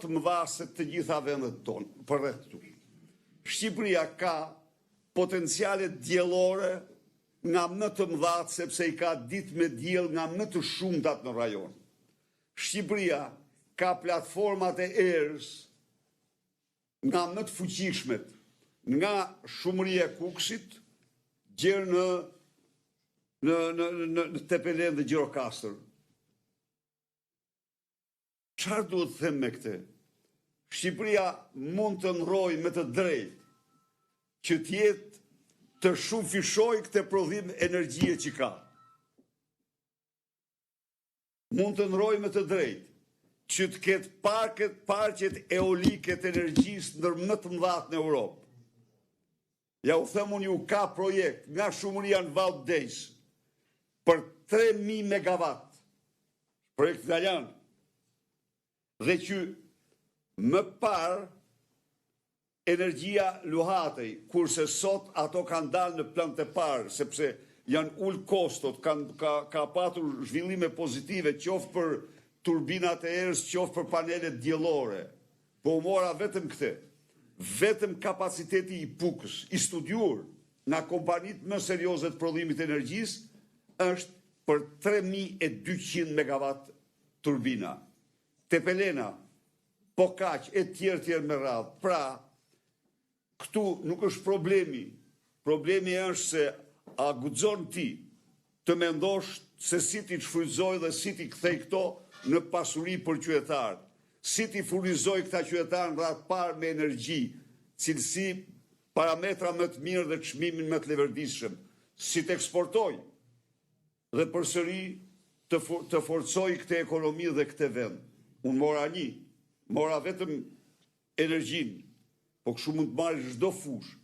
të mëdha se të gjitha vendet tonë, për rreth këtu. Shqipëria ka potenciale diellore nga më të mëdha sepse i ka ditë me diell nga më të shumtat në rajon. Shqipëria ka platformat e erës nga më të fuqishmet, nga shumëria e Kukësit, gjerë në Tepelen dhe Gjirokastër. Çfarë duhet të them me këtë? Shqipëria mund të ndrojë me të drejtë që të jetë të shumë fishoj këtë prodhim energjie që ka. Mund të ndrojë me të drejtë që të ketë parqet eolike të energjisë ndër më të mëdha në Europë. Ja u them unë, ju ka projekt nga shumëria në Val d'Dejs për 3000 megawatt, projekt italian, dhe që më parë energjia luhatej, kurse sot ato kanë dalë në plan të parë, sepse janë ullë kostot, ka patur zhvillime pozitive, qoftë për turbinat e erës, qoftë për panelet diellore. Po u mora vetëm këtë, vetëm kapaciteti i Pukës, i studiuar nga kompanit më serioze të prodhimit energjisë, është për 3200 megawatt turbina. Tepelena, po kaq, e tjerë me radhë. Pra, këtu nuk është problemi. Problemi është se a guxon ti të mendosh se si ti shfrytëzoj dhe si ti kthej këto në pasuri për qytetarët. Si ti furnizoj këta qytetarë në radhë parë me energji, cilësi, parametra më të mirë dhe çmimin më të leverdishëm. Si të eksportoj dhe përsëri të forcoj këtë ekonomi dhe këtë vend. Unë mora vetëm energjinë, po kështu mund të marrë çdo fushë.